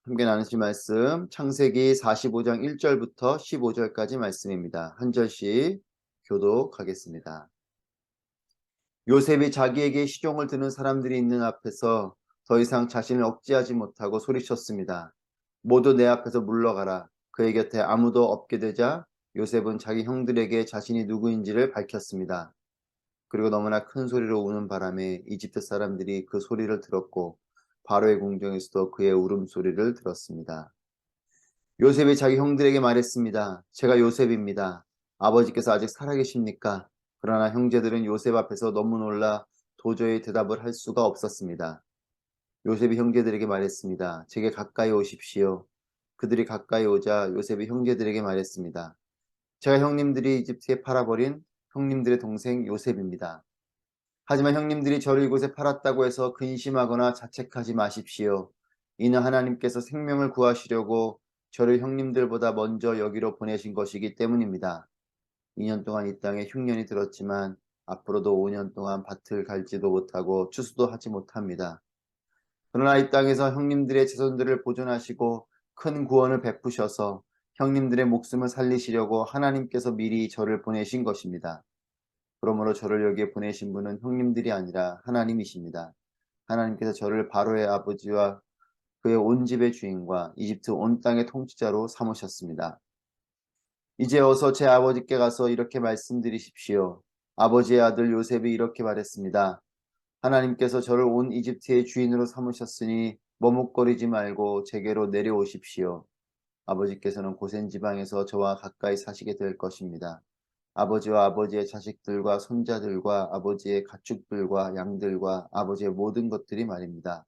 함께 나누실 말씀 창세기 45장 1절부터 15절까지 말씀입니다. 한 절씩 교독하겠습니다. 요셉이 자기에게 시종을 드는 사람들이 있는 앞에서 더 이상 자신을 억제하지 못하고 소리쳤습니다. 모두 내 앞에서 물러가라. 그의 곁에 아무도 없게 되자 요셉은 자기 형들에게 자신이 누구인지를 밝혔습니다. 그리고 너무나 큰 소리로 우는 바람에 이집트 사람들이 그 소리를 들었고 바로의 궁정에서도 그의 울음소리를 들었습니다. 요셉이 자기 형들에게 말했습니다. 제가 요셉입니다. 아버지께서 아직 살아계십니까? 그러나 형제들은 요셉 앞에서 너무 놀라 도저히 대답을 할 수가 없었습니다. 요셉이 형제들에게 말했습니다. 제게 가까이 오십시오. 그들이 가까이 오자 요셉이 형제들에게 말했습니다. 제가 형님들이 이집트에 팔아버린 형님들의 동생 요셉입니다. 하지만 형님들이 저를 이곳에 팔았다고 해서 근심하거나 자책하지 마십시오. 이는 하나님께서 생명을 구하시려고 저를 형님들보다 먼저 여기로 보내신 것이기 때문입니다. 2년 동안 이 땅에 흉년이 들었지만 앞으로도 5년 동안 밭을 갈지도 못하고 추수도 하지 못합니다. 그러나 이 땅에서 형님들의 자손들을 보존하시고 큰 구원을 베푸셔서 형님들의 목숨을 살리시려고 하나님께서 미리 저를 보내신 것입니다. 그러므로 저를 여기에 보내신 분은 형님들이 아니라 하나님이십니다. 하나님께서 저를 바로의 아버지와 그의 온 집의 주인과 이집트 온 땅의 통치자로 삼으셨습니다. 이제 어서 제 아버지께 가서 이렇게 말씀드리십시오. 아버지의 아들 요셉이 이렇게 말했습니다. 하나님께서 저를 온 이집트의 주인으로 삼으셨으니 머뭇거리지 말고 제게로 내려오십시오. 아버지께서는 고센 지방에서 저와 가까이 사시게 될 것입니다. 아버지와 아버지의 자식들과 손자들과 아버지의 가축들과 양들과 아버지의 모든 것들이 말입니다.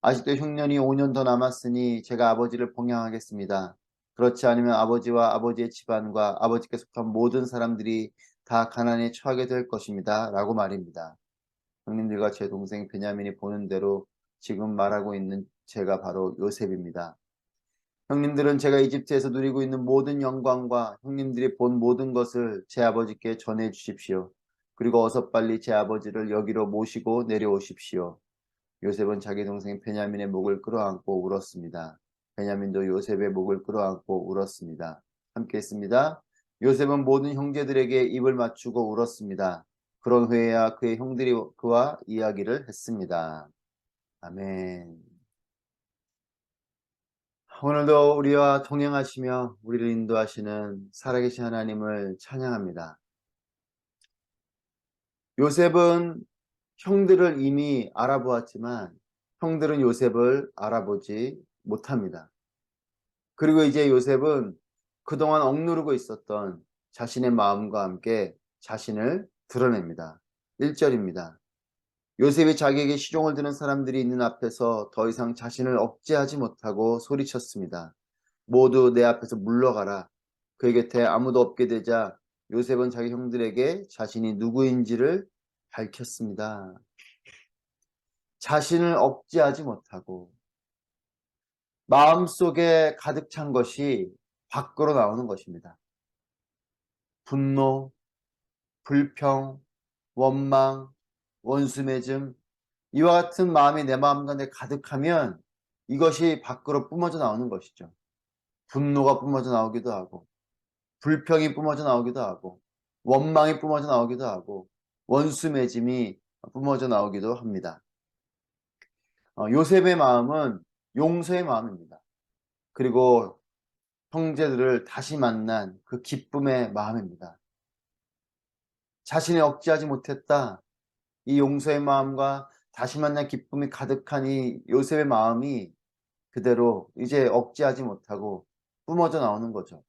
아직도 흉년이 5년 더 남았으니 제가 아버지를 봉양하겠습니다. 그렇지 않으면 아버지와 아버지의 집안과 아버지께 속한 모든 사람들이 다 가난에 처하게 될 것입니다. 라고 말입니다. 형님들과 제 동생 베냐민이 보는 대로 지금 말하고 있는 제가 바로 요셉입니다. 형님들은 제가 이집트에서 누리고 있는 모든 영광과 형님들이 본 모든 것을 제 아버지께 전해 주십시오. 그리고 어서 빨리 제 아버지를 여기로 모시고 내려오십시오. 요셉은 자기 동생 베냐민의 목을 끌어안고 울었습니다. 베냐민도 요셉의 목을 끌어안고 울었습니다. 함께 했습니다. 요셉은 모든 형제들에게 입을 맞추고 울었습니다. 그런 후에야 그의 형들이 그와 이야기를 했습니다. 아멘. 오늘도 우리와 동행하시며 우리를 인도하시는 살아계신 하나님을 찬양합니다. 요셉은 형들을 이미 알아보았지만 형들은 요셉을 알아보지 못합니다. 그리고 이제 요셉은 그동안 억누르고 있었던 자신의 마음과 함께 자신을 드러냅니다. 1절입니다. 요셉이 자기에게 시종을 드는 사람들이 있는 앞에서 더 이상 자신을 억제하지 못하고 소리쳤습니다. 모두 내 앞에서 물러가라. 그의 곁에 아무도 없게 되자 요셉은 자기 형들에게 자신이 누구인지를 밝혔습니다. 자신을 억제하지 못하고 마음속에 가득 찬 것이 밖으로 나오는 것입니다. 분노, 불평, 원망, 원수매증, 이와 같은 마음이 내 마음 가운데 가득하면 이것이 밖으로 뿜어져 나오는 것이죠. 분노가 뿜어져 나오기도 하고, 불평이 뿜어져 나오기도 하고, 원망이 뿜어져 나오기도 하고, 원수매짐이 뿜어져 나오기도 합니다. 요셉의 마음은 용서의 마음입니다. 그리고 형제들을 다시 만난 그 기쁨의 마음입니다. 자신이 억제하지 못했다. 이 용서의 마음과 다시 만난 기쁨이 가득한 이 요셉의 마음이 그대로 이제 억제하지 못하고 뿜어져 나오는 거죠.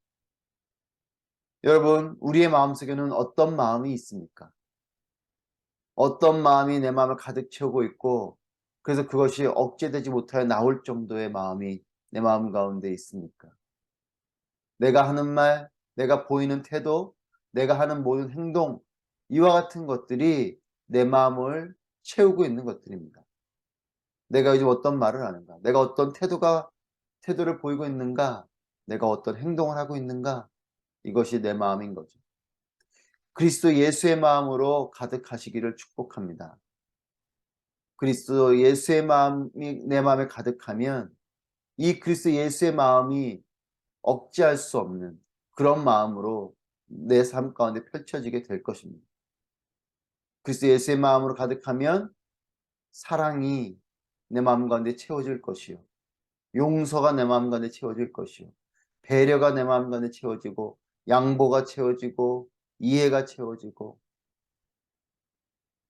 여러분, 우리의 마음속에는 어떤 마음이 있습니까? 어떤 마음이 내 마음을 가득 채우고 있고 그래서 그것이 억제되지 못하여 나올 정도의 마음이 내 마음 가운데 있습니까? 내가 하는 말, 내가 보이는 태도, 내가 하는 모든 행동, 이와 같은 것들이 내 마음을 채우고 있는 것들입니다. 내가 요즘 어떤 말을 하는가? 내가 어떤 태도를 보이고 있는가? 내가 어떤 행동을 하고 있는가? 이것이 내 마음인 거죠. 그리스도 예수의 마음으로 가득하시기를 축복합니다. 그리스도 예수의 마음이 내 마음에 가득하면 이 그리스도 예수의 마음이 억제할 수 없는 그런 마음으로 내 삶 가운데 펼쳐지게 될 것입니다. 그리스도 예수의 마음으로 가득하면 사랑이 내 마음 가운데 채워질 것이요. 용서가 내 마음 가운데 채워질 것이요. 배려가 내 마음 가운데 채워지고 양보가 채워지고 이해가 채워지고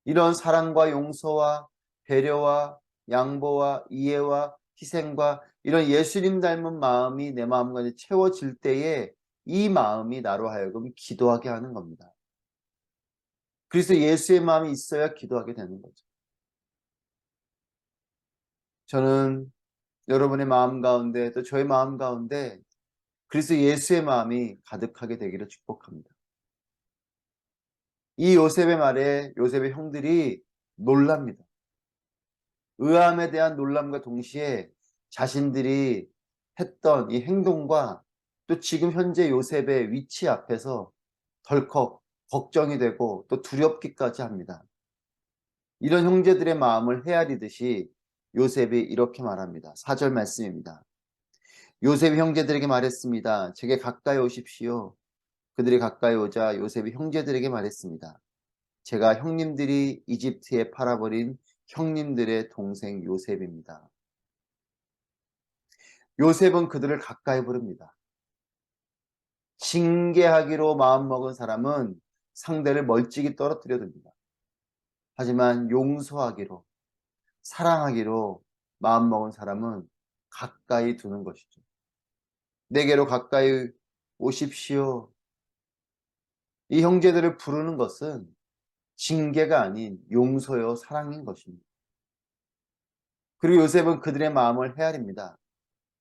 이런 사랑과 용서와 배려와 양보와 이해와 희생과 이런 예수님 닮은 마음이 내 마음 가운데 채워질 때에 이 마음이 나로 하여금 기도하게 하는 겁니다. 그래서 예수의 마음이 있어야 기도하게 되는 거죠. 저는 여러분의 마음 가운데 또 저의 마음 가운데 그리스도 예수의 마음이 가득하게 되기를 축복합니다. 이 요셉의 말에 요셉의 형들이 놀랍니다. 의함에 대한 놀람과 동시에 자신들이 했던 이 행동과 또 지금 현재 요셉의 위치 앞에서 덜컥 걱정이 되고 또 두렵기까지 합니다. 이런 형제들의 마음을 헤아리듯이 요셉이 이렇게 말합니다. 4절 말씀입니다. 요셉이 형제들에게 말했습니다. 제게 가까이 오십시오. 그들이 가까이 오자 요셉이 형제들에게 말했습니다. 제가 형님들이 이집트에 팔아버린 형님들의 동생 요셉입니다. 요셉은 그들을 가까이 부릅니다. 징계하기로 마음먹은 사람은 상대를 멀찍이 떨어뜨려 둡니다. 하지만 용서하기로, 사랑하기로 마음먹은 사람은 가까이 두는 것이죠. 내게로 가까이 오십시오. 이 형제들을 부르는 것은 징계가 아닌 용서요 사랑인 것입니다. 그리고 요셉은 그들의 마음을 헤아립니다.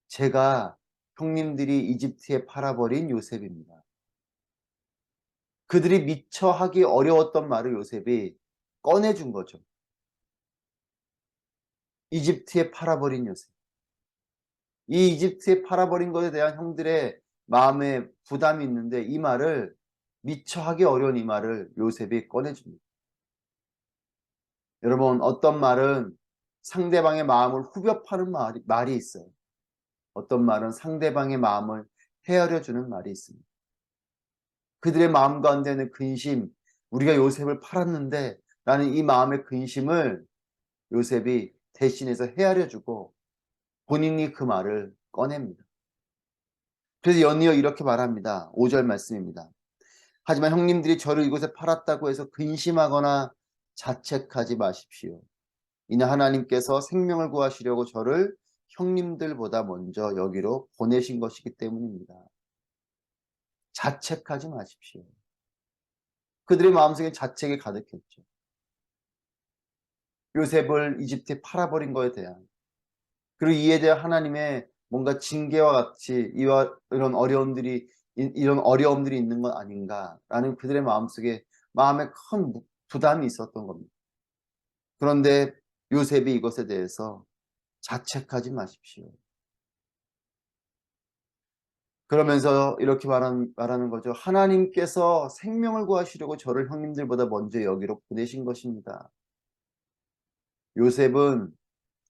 제가 형님들이 이집트에 팔아버린 요셉입니다. 그들이 미처 하기 어려웠던 말을 요셉이 꺼내준 거죠. 이집트에 팔아버린 요셉. 이 이집트에 팔아버린 것에 대한 형들의 마음에 부담이 있는데 이 말을 미처 하기 어려운 이 말을 요셉이 꺼내줍니다. 여러분 어떤 말은 상대방의 마음을 후벼 파는 말이 있어요. 어떤 말은 상대방의 마음을 헤아려주는 말이 있습니다. 그들의 마음 가운데는 근심, 우리가 요셉을 팔았는데 라는 이 마음의 근심을 요셉이 대신해서 헤아려주고 본인이 그 말을 꺼냅니다. 그래서 연이어 이렇게 말합니다. 5절 말씀입니다. 하지만 형님들이 저를 이곳에 팔았다고 해서 근심하거나 자책하지 마십시오. 이는 하나님께서 생명을 구하시려고 저를 형님들보다 먼저 여기로 보내신 것이기 때문입니다. 자책하지 마십시오. 그들의 마음속에 자책이 가득했죠. 요셉을 이집트에 팔아버린 것에 대한 그리고 이에 대한 하나님의 뭔가 징계와 같이 이런 어려움들이 있는 것 아닌가라는 그들의 마음속에 마음에 큰 부담이 있었던 겁니다. 그런데 요셉이 이것에 대해서 자책하지 마십시오. 그러면서 이렇게 말하는 거죠. 하나님께서 생명을 구하시려고 저를 형님들보다 먼저 여기로 보내신 것입니다. 요셉은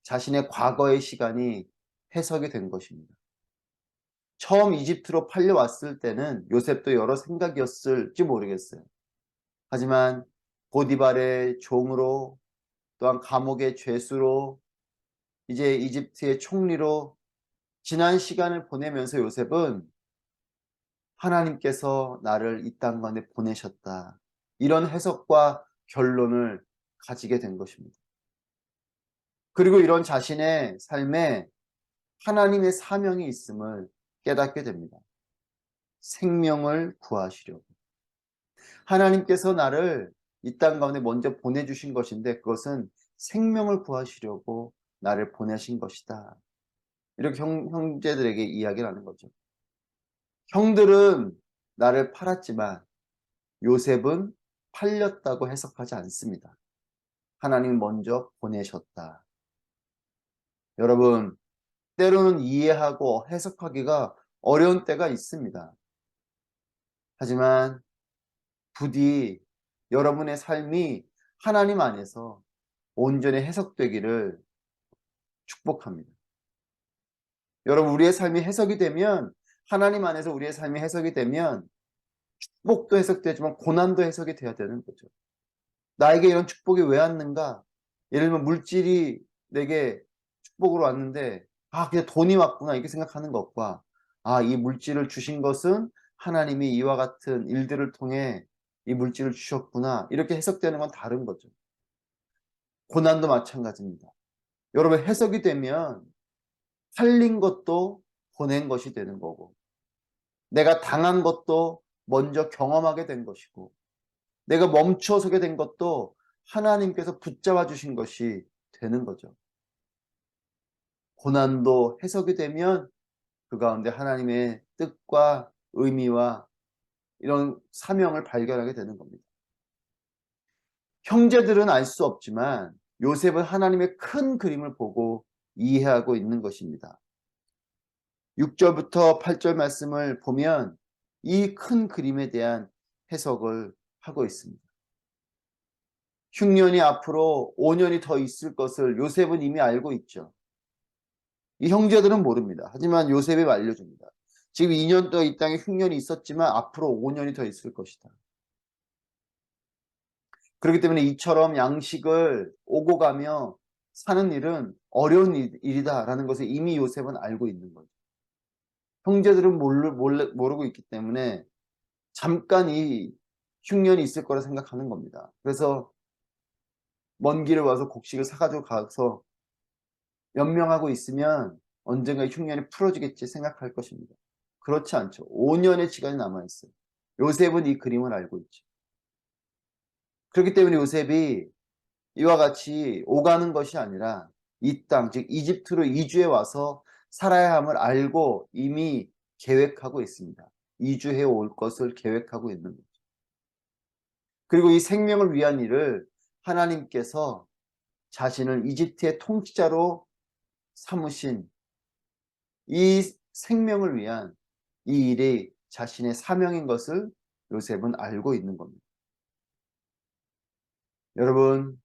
자신의 과거의 시간이 해석이 된 것입니다. 처음 이집트로 팔려왔을 때는 요셉도 여러 생각이었을지 모르겠어요. 하지만 보디발의 종으로 또한 감옥의 죄수로 이제 이집트의 총리로 지난 시간을 보내면서 요셉은 하나님께서 나를 이 땅 가운데 보내셨다. 이런 해석과 결론을 가지게 된 것입니다. 그리고 이런 자신의 삶에 하나님의 사명이 있음을 깨닫게 됩니다. 생명을 구하시려고. 하나님께서 나를 이 땅 가운데 먼저 보내주신 것인데 그것은 생명을 구하시려고 나를 보내신 것이다. 이렇게 형제들에게 이야기를 하는 거죠. 형들은 나를 팔았지만 요셉은 팔렸다고 해석하지 않습니다. 하나님 먼저 보내셨다. 여러분, 때로는 이해하고 해석하기가 어려운 때가 있습니다. 하지만 부디 여러분의 삶이 하나님 안에서 온전히 해석되기를 축복합니다. 여러분, 우리의 삶이 해석이 되면, 하나님 안에서 우리의 삶이 해석이 되면 축복도 해석되지만 고난도 해석이 돼야 되는 거죠. 나에게 이런 축복이 왜 왔는가? 예를 들면 물질이 내게 축복으로 왔는데 그냥 돈이 왔구나 이렇게 생각하는 것과 이 물질을 주신 것은 하나님이 이와 같은 일들을 통해 이 물질을 주셨구나 이렇게 해석되는 건 다른 거죠. 고난도 마찬가지입니다. 여러분, 해석이 되면 살린 것도 보낸 것이 되는 거고, 내가 당한 것도 먼저 경험하게 된 것이고, 내가 멈춰서게 된 것도 하나님께서 붙잡아 주신 것이 되는 거죠. 고난도 해석이 되면 그 가운데 하나님의 뜻과 의미와 이런 사명을 발견하게 되는 겁니다. 형제들은 알 수 없지만 요셉은 하나님의 큰 그림을 보고 이해하고 있는 것입니다. 6절부터 8절 말씀을 보면 이 큰 그림에 대한 해석을 하고 있습니다. 흉년이 앞으로 5년이 더 있을 것을 요셉은 이미 알고 있죠. 이 형제들은 모릅니다. 하지만 요셉이 알려줍니다. 지금 2년 동안 이 땅에 흉년이 있었지만 앞으로 5년이 더 있을 것이다. 그렇기 때문에 이처럼 양식을 오고 가며 사는 일은 어려운 일이다라는 것을 이미 요셉은 알고 있는 거죠. 형제들은 모르고 있기 때문에 잠깐 이 흉년이 있을 거라 생각하는 겁니다. 그래서 먼 길을 와서 곡식을 사가지고 가서 연명하고 있으면 언젠가 흉년이 풀어지겠지 생각할 것입니다. 그렇지 않죠. 5년의 시간이 남아있어요. 요셉은 이 그림을 알고 있죠. 그렇기 때문에 요셉이 이와 같이 오가는 것이 아니라 이 땅, 즉 이집트로 이주해 와서 살아야 함을 알고 이미 계획하고 있습니다. 이주해 올 것을 계획하고 있는 거죠. 그리고 이 생명을 위한 일을 하나님께서 자신을 이집트의 통치자로 삼으신 이 생명을 위한 이 일이 자신의 사명인 것을 요셉은 알고 있는 겁니다. 여러분,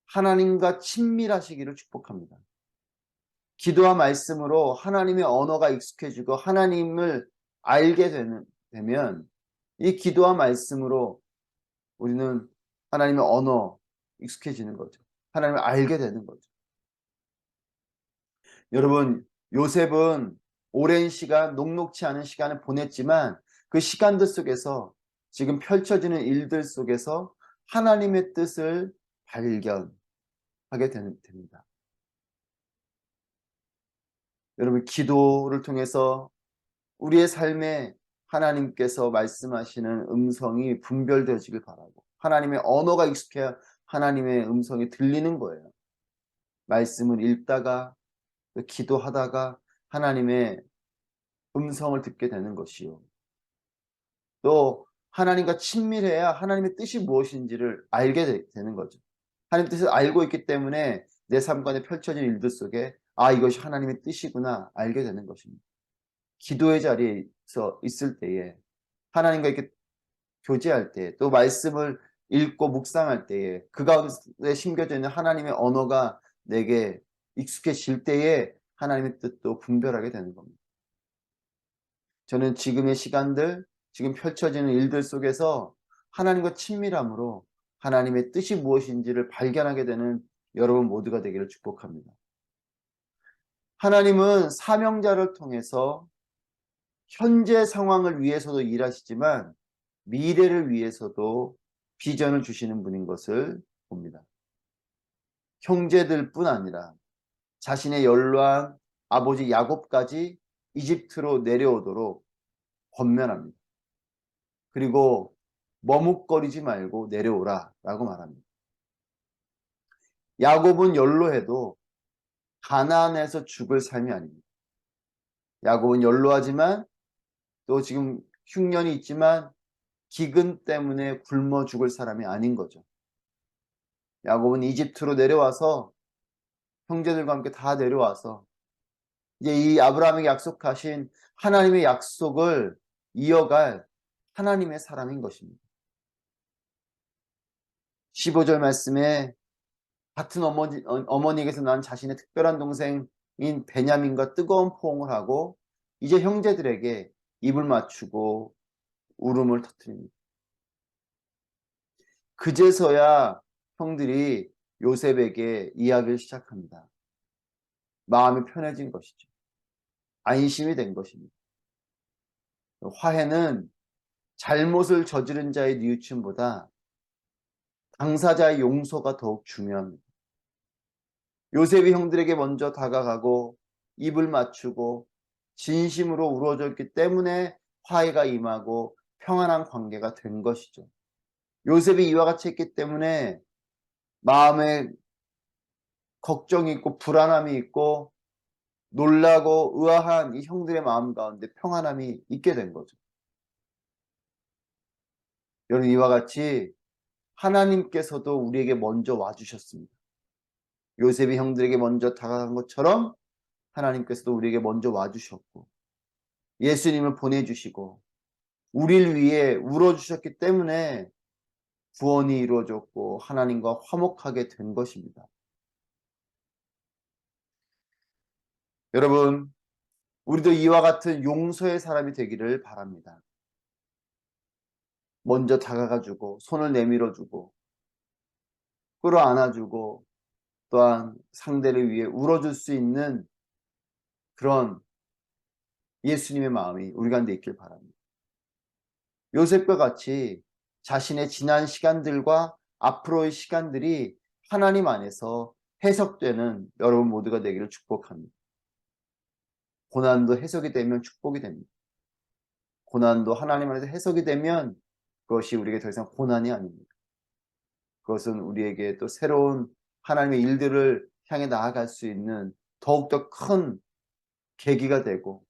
하나님과 친밀하시기를 축복합니다. 기도와 말씀으로 하나님의 언어가 익숙해지고 하나님을 알게 되면 이 기도와 말씀으로 우리는 하나님의 언어 익숙해지는 거죠. 하나님을 알게 되는 거죠. 여러분, 요셉은 오랜 시간, 녹록치 않은 시간을 보냈지만 그 시간들 속에서 지금 펼쳐지는 일들 속에서 하나님의 뜻을 발견하게 됩니다. 여러분, 기도를 통해서 우리의 삶에 하나님께서 말씀하시는 음성이 분별되어지길 바라고, 하나님의 언어가 익숙해야 하나님의 음성이 들리는 거예요. 말씀을 읽다가 기도하다가 하나님의 음성을 듣게 되는 것이요. 또 하나님과 친밀해야 하나님의 뜻이 무엇인지를 알게 되는 거죠. 하나님의 뜻을 알고 있기 때문에 내 삶 가운데 펼쳐진 일들 속에 이것이 하나님의 뜻이구나 알게 되는 것입니다. 기도의 자리에서 있을 때에 하나님과 이렇게 교제할 때, 또 말씀을 읽고 묵상할 때에 그 가운데 심겨져 있는 하나님의 언어가 내게 익숙해질 때에 하나님의 뜻도 분별하게 되는 겁니다. 저는 지금의 시간들, 지금 펼쳐지는 일들 속에서 하나님과 친밀함으로 하나님의 뜻이 무엇인지를 발견하게 되는 여러분 모두가 되기를 축복합니다. 하나님은 사명자를 통해서 현재 상황을 위해서도 일하시지만 미래를 위해서도 비전을 주시는 분인 것을 봅니다. 형제들뿐 아니라 자신의 연로한 아버지 야곱까지 이집트로 내려오도록 권면합니다. 그리고 머뭇거리지 말고 내려오라 라고 말합니다. 야곱은 연로해도 가나안에서 죽을 삶이 아닙니다. 야곱은 연로하지만 또 지금 흉년이 있지만 기근 때문에 굶어 죽을 사람이 아닌 거죠. 야곱은 이집트로 내려와서 형제들과 함께 다 내려와서 이제 이 아브라함에게 약속하신 하나님의 약속을 이어갈 하나님의 사람인 것입니다. 15절 말씀에 같은 어머니에게서 난 자신의 특별한 동생 베냐민과 뜨거운 포옹을 하고 이제 형제들에게 입을 맞추고 울음을 터뜨립니다. 그제서야 형들이 요셉에게 이야기를 시작합니다. 마음이 편해진 것이죠. 안심이 된 것입니다. 화해는 잘못을 저지른 자의 뉘우침보다 당사자의 용서가 더욱 중요합니다. 요셉이 형들에게 먼저 다가가고 입을 맞추고 진심으로 울어줬기 때문에 화해가 임하고 평안한 관계가 된 것이죠. 요셉이 이와 같이 했기 때문에 마음에 걱정이 있고 불안함이 있고 놀라고 의아한 이 형들의 마음 가운데 평안함이 있게 된 거죠. 여러분, 이와 같이 하나님께서도 우리에게 먼저 와주셨습니다. 요셉이 형들에게 먼저 다가간 것처럼 하나님께서도 우리에게 먼저 와주셨고 예수님을 보내주시고 우리를 위해 울어주셨기 때문에 구원이 이루어졌고 하나님과 화목하게 된 것입니다. 여러분, 우리도 이와 같은 용서의 사람이 되기를 바랍니다. 먼저 다가가주고 손을 내밀어주고 끌어안아주고 또한 상대를 위해 울어줄 수 있는 그런 예수님의 마음이 우리 가운데 있길 바랍니다. 요셉과 같이 자신의 지난 시간들과 앞으로의 시간들이 하나님 안에서 해석되는 여러분 모두가 되기를 축복합니다. 고난도 해석이 되면 축복이 됩니다. 고난도 하나님 안에서 해석이 되면 그것이 우리에게 더 이상 고난이 아닙니다. 그것은 우리에게 또 새로운 하나님의 일들을 향해 나아갈 수 있는 더욱더 큰 계기가 되고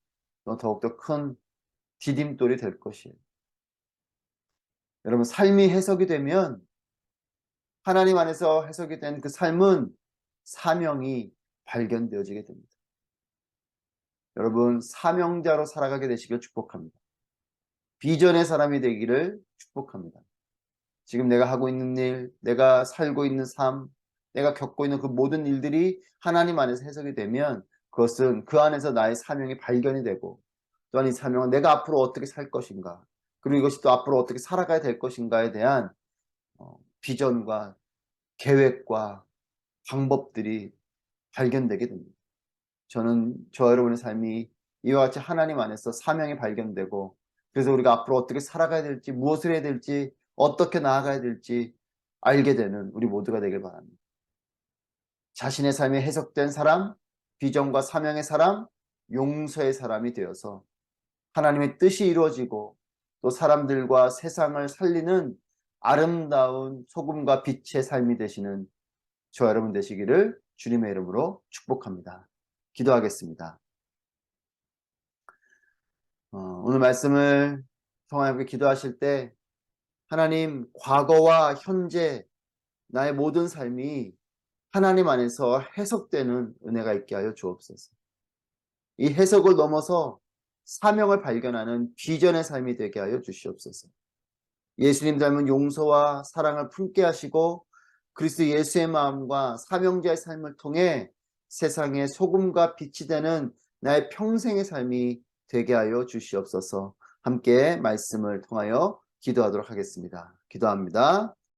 또 더욱더 큰 디딤돌이 될 것이에요. 여러분, 삶이 해석이 되면 하나님 안에서 해석이 된 그 삶은 사명이 발견되어지게 됩니다. 여러분, 사명자로 살아가게 되시길 축복합니다. 비전의 사람이 되기를 축복합니다. 지금 내가 하고 있는 일, 내가 살고 있는 삶, 내가 겪고 있는 그 모든 일들이 하나님 안에서 해석이 되면 그것은 그 안에서 나의 사명이 발견이 되고 또한 이 사명은 내가 앞으로 어떻게 살 것인가 그리고 이것이 또 앞으로 어떻게 살아가야 될 것인가에 대한 비전과 계획과 방법들이 발견되게 됩니다. 저는 저와 여러분의 삶이 이와 같이 하나님 안에서 사명이 발견되고 그래서 우리가 앞으로 어떻게 살아가야 될지 무엇을 해야 될지 어떻게 나아가야 될지 알게 되는 우리 모두가 되길 바랍니다. 자신의 삶이 해석된 사람, 비전과 사명의 사람, 용서의 사람이 되어서 하나님의 뜻이 이루어지고 또 사람들과 세상을 살리는 아름다운 소금과 빛의 삶이 되시는 저와 여러분 되시기를 주님의 이름으로 축복합니다. 기도하겠습니다. 오늘 말씀을 통하여 기도하실 때 하나님, 과거와 현재 나의 모든 삶이 하나님 안에서 해석되는 은혜가 있게 하여 주옵소서. 이 해석을 넘어서 사명을 발견하는 비전의 삶이 되게 하여 주시옵소서. 예수님 닮은 용서와 사랑을 품게 하시고 그리스도 예수의 마음과 사명자의 삶을 통해 세상의 소금과 빛이 되는 나의 평생의 삶이 되게 하여 주시옵소서. 함께 말씀을 통하여 기도하도록 하겠습니다. 기도합니다.